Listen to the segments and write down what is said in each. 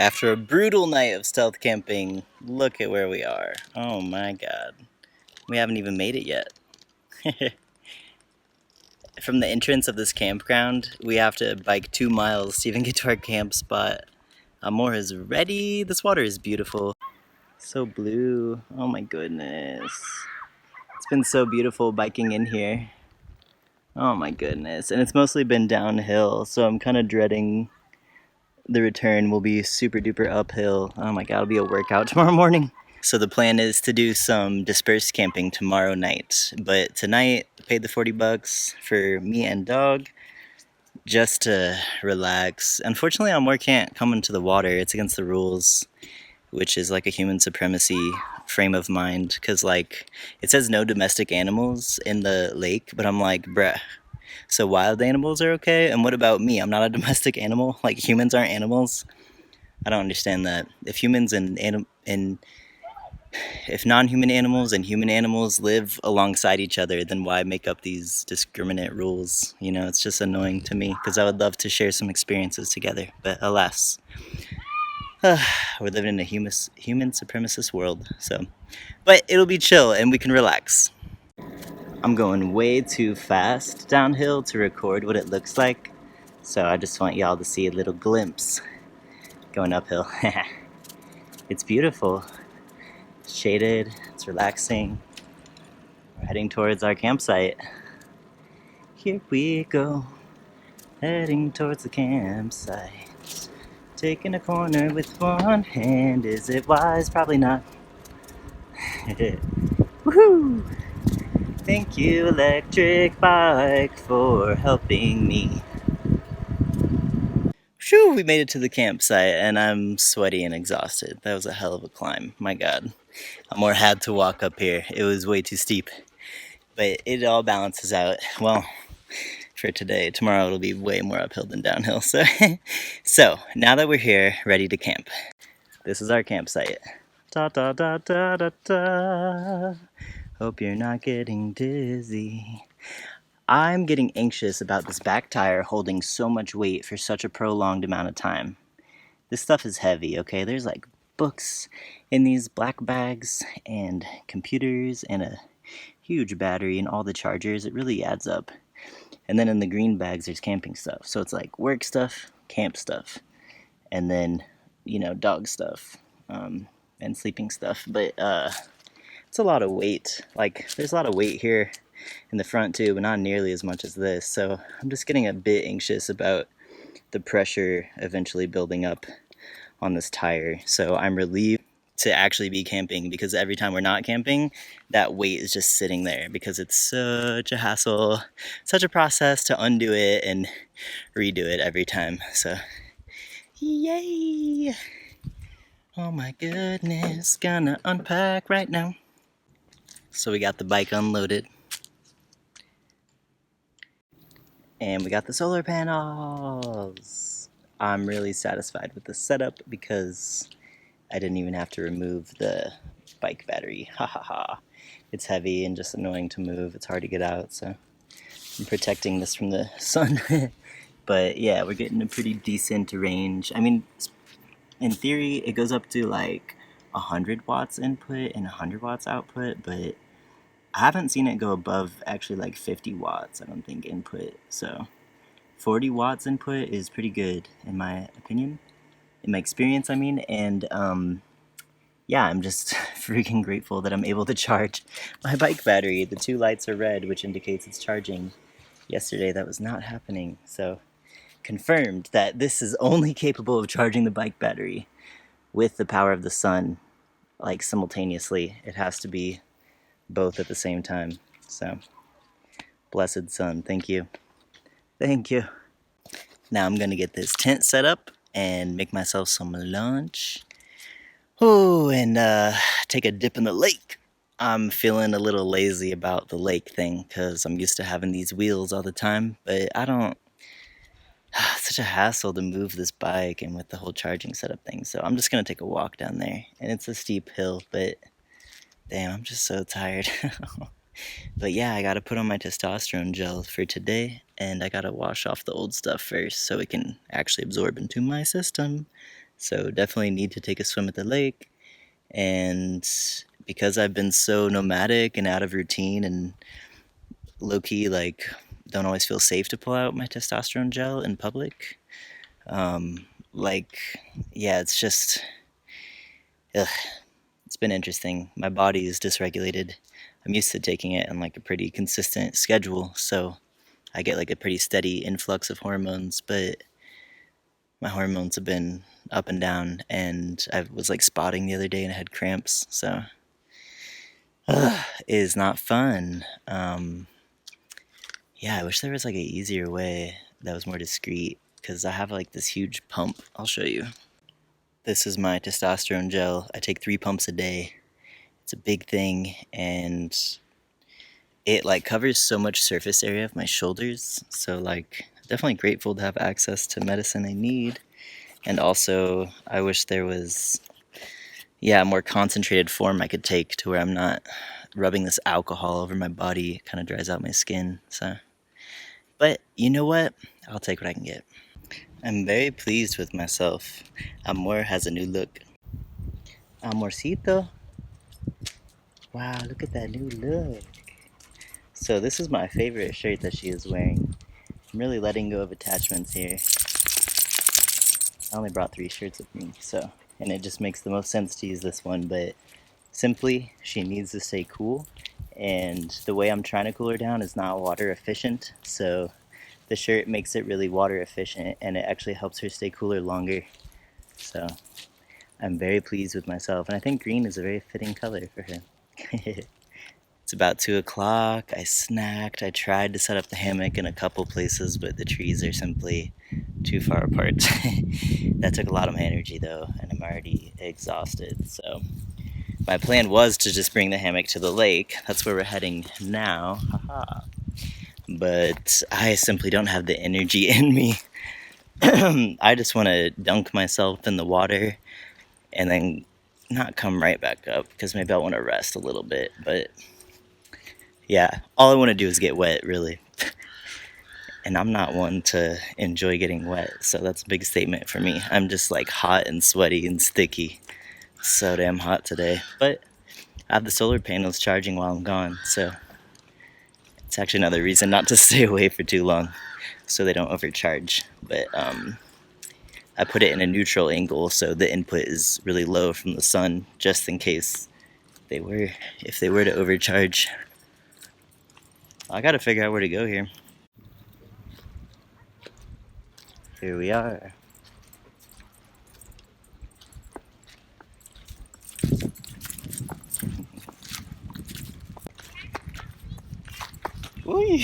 After a brutal night of stealth camping, look at where we are. Oh my god. We haven't even made it yet. From the entrance of this campground, we have to bike 2 miles to even get to our camp spot. Amor is ready. This water is beautiful. So blue. Oh my goodness. It's been so beautiful biking in here. Oh my goodness. And it's mostly been downhill, so I'm kind of dreading the return will be super duper uphill. Oh my god, it'll be a workout tomorrow morning. So the plan is to do some dispersed camping tomorrow night. But tonight, paid the $40 for me and dog just to relax. Unfortunately, Amor can't come into the water. It's against the rules, which is like a human supremacy frame of mind. Because, like, it says no domestic animals in the lake, but I'm like, bruh. So wild animals are okay? And what about me? I'm not a domestic animal? Like, humans aren't animals? I don't understand that. If non-human animals and human animals live alongside each other, then why make up these discriminate rules? You know, it's just annoying to me because I would love to share some experiences together. But alas, we're living in a human supremacist world. So, but it'll be chill and we can relax. I'm going way too fast downhill to record what it looks like. So I just want y'all to see a little glimpse going uphill. It's beautiful. It's shaded, it's relaxing. We're heading towards our campsite. Here we go, heading towards the campsite. Taking a corner with one hand, is it wise? Probably not. Woohoo! Thank you, electric bike, for helping me. Phew, we made it to the campsite and I'm sweaty and exhausted. That was a hell of a climb, my god. Amor had to walk up here. It was way too steep. But it all balances out. Well, for today. Tomorrow it'll be way more uphill than downhill. So, so now that we're here, ready to camp. This is our campsite. Da da da da da da. Hope you're not getting dizzy. I'm getting anxious about this back tire holding so much weight for such a prolonged amount of time. This stuff is heavy, okay? There's like books in these black bags and computers and a huge battery and all the chargers. It really adds up. And then in the green bags, there's camping stuff. So it's like work stuff, camp stuff, and then, dog stuff and sleeping stuff. But it's a lot of weight. Like, there's a lot of weight here in the front too, but not nearly as much as this. So I'm just getting a bit anxious about the pressure eventually building up on this tire. So I'm relieved to actually be camping because every time we're not camping, that weight is just sitting there because it's such a hassle, such a process to undo it and redo it every time. So, yay! Oh my goodness, gonna unpack right now. So we got the bike unloaded. And we got the solar panels. I'm really satisfied with the setup because I didn't even have to remove the bike battery. Ha ha ha. It's heavy and just annoying to move. It's hard to get out, so I'm protecting this from the sun. But yeah, we're getting a pretty decent range. I mean, in theory, it goes up to like 100 watts input and 100 watts output, but I haven't seen it go above actually like 50 watts, I don't think, input. So 40 watts input is pretty good in my opinion, in my experience, I mean. And yeah, I'm just freaking grateful that I'm able to charge my bike battery. The 2 lights are red, which indicates it's charging. Yesterday that was not happening, so confirmed that this is only capable of charging the bike battery with the power of the sun, like simultaneously. It has to be both at the same time. So, blessed sun, thank you. Thank you. Now I'm gonna get this tent set up and make myself some lunch. Oh, and take a dip in the lake. I'm feeling a little lazy about the lake thing because I'm used to having these wheels all the time, but I don't. It's such a hassle to move this bike and with the whole charging setup thing. So I'm just gonna take a walk down there, and it's a steep hill, but damn, I'm just so tired. But yeah, I gotta put on my testosterone gel for today, and I gotta wash off the old stuff first so it can actually absorb into my system. So definitely need to take a swim at the lake. And because I've been so nomadic and out of routine and low key, like, don't always feel safe to pull out my testosterone gel in public, like, yeah, it's just, ugh, it's been interesting. My body is dysregulated. I'm used to taking it on like a pretty consistent schedule, so I get like a pretty steady influx of hormones, but my hormones have been up and down, and I was like spotting the other day and I had cramps, so it is not fun. Yeah, I wish there was like an easier way that was more discreet, because I have like this huge pump. I'll show you. This is my testosterone gel. I take 3 pumps a day. It's a big thing, and it like covers so much surface area of my shoulders. So like, definitely grateful to have access to medicine I need. And also, I wish there was, yeah, a more concentrated form I could take to where I'm not rubbing this alcohol over my body. It kind of dries out my skin. So, but you know what? I'll take what I can get. I'm very pleased with myself. Amor has a new look. Amorcito. Wow, look at that new look. So this is my favorite shirt that she is wearing. I'm really letting go of attachments here. I only brought 3 shirts with me, so, and it just makes the most sense to use this one, but simply, she needs to stay cool, and the way I'm trying to cool her down is not water efficient, so the shirt makes it really water efficient, and it actually helps her stay cooler longer. So I'm very pleased with myself, and I think green is a very fitting color for her. It's about 2 o'clock. I snacked. I tried to set up the hammock in a couple places, but the trees are simply too far apart. That took a lot of my energy though, and I'm already exhausted. So my plan was to just bring the hammock to the lake. That's where we're heading now. Haha. But I simply don't have the energy in me. I just want to dunk myself in the water and then not come right back up, because maybe I want to rest a little bit. But yeah, all I want to do is get wet, really. And I'm not one to enjoy getting wet, so that's a big statement for me. I'm just like hot and sweaty and sticky. So damn hot today. But I have the solar panels charging while I'm gone, so it's actually another reason not to stay away for too long, so they don't overcharge. But I put it in a neutral angle, so the input is really low from the sun, just in case if they were to overcharge. I gotta figure out where to go here. Here we are. Ooh,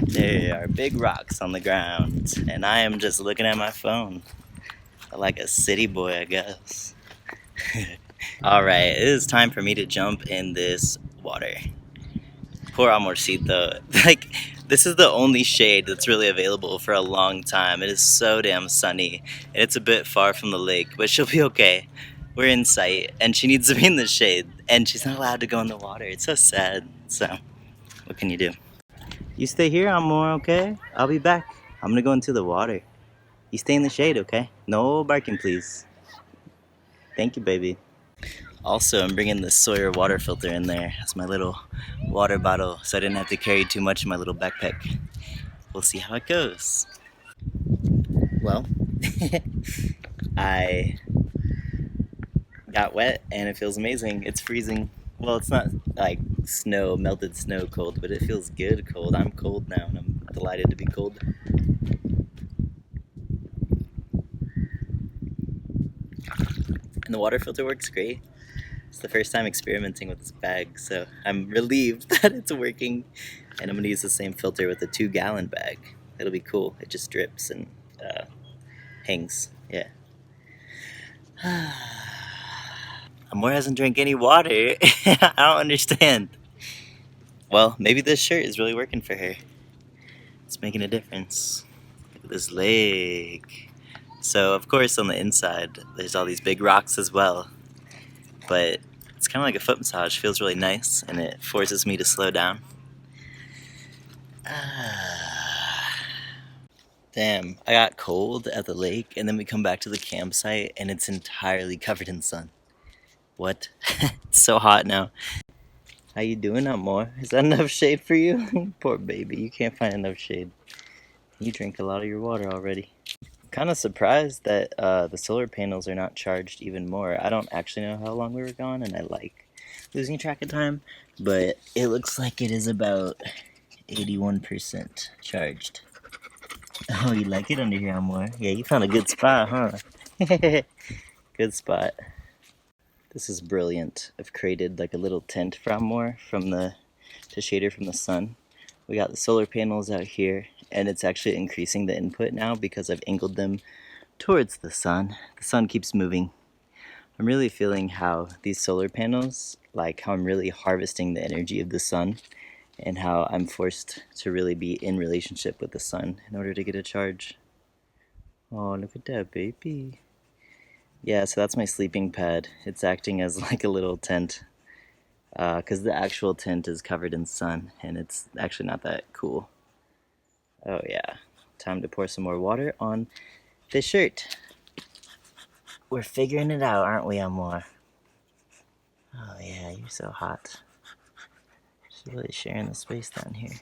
there are big rocks on the ground, and I am just looking at my phone. Like a city boy, I guess. Alright, it is time for me to jump in this water. Poor Amorcito. Like, this is the only shade that's really available for a long time. It is so damn sunny, and it's a bit far from the lake, but she'll be okay. We're in sight, and she needs to be in the shade, and she's not allowed to go in the water. It's so sad. So, what can you do? You stay here, Amor, okay? I'll be back. I'm gonna go into the water. You stay in the shade, okay? No barking, please. Thank you, baby. Also, I'm bringing the Sawyer water filter in there as my little water bottle, so I didn't have to carry too much in my little backpack. We'll see how it goes. Well, I got wet and it feels amazing. It's freezing. Well, it's not like snow, melted snow cold, but it feels good cold. I'm cold now, and I'm delighted to be cold. And the water filter works great. It's the first time experimenting with this bag, so I'm relieved that it's working. And I'm gonna use the same filter with a 2-gallon bag. It'll be cool. It just drips and hangs. Yeah. Amor hasn't drank any water. I don't understand. Well, maybe this shirt is really working for her. It's making a difference. Look at this lake. So, of course, on the inside, there's all these big rocks as well. But it's kind of like a foot massage. It feels really nice, and it forces me to slow down. Damn, I got cold at the lake, and then we come back to the campsite, and it's entirely covered in sun. What? It's so hot now. How you doing, Amor? Is that enough shade for you? Poor baby, you can't find enough shade. You drink a lot of your water already. Kind of surprised that the solar panels are not charged even more. I don't actually know how long we were gone, and I like losing track of time, but it looks like it is about 81% charged. Oh, you like it under here, Amor? Yeah, you found a good spot, huh? Good spot. This is brilliant. I've created like a little tent for Amor to shade her from the sun. We got the solar panels out here, and it's actually increasing the input now because I've angled them towards the sun. The sun keeps moving. I'm really feeling how these solar panels, like how I'm really harvesting the energy of the sun, and how I'm forced to really be in relationship with the sun in order to get a charge. Oh, look at that baby. Yeah, so that's my sleeping pad. It's acting as like a little tent, because the actual tent is covered in sun, and it's actually not that cool. Oh yeah, time to pour some more water on the shirt. We're figuring it out, aren't we, Amor? Oh yeah, you're so hot. She's really sharing the space down here.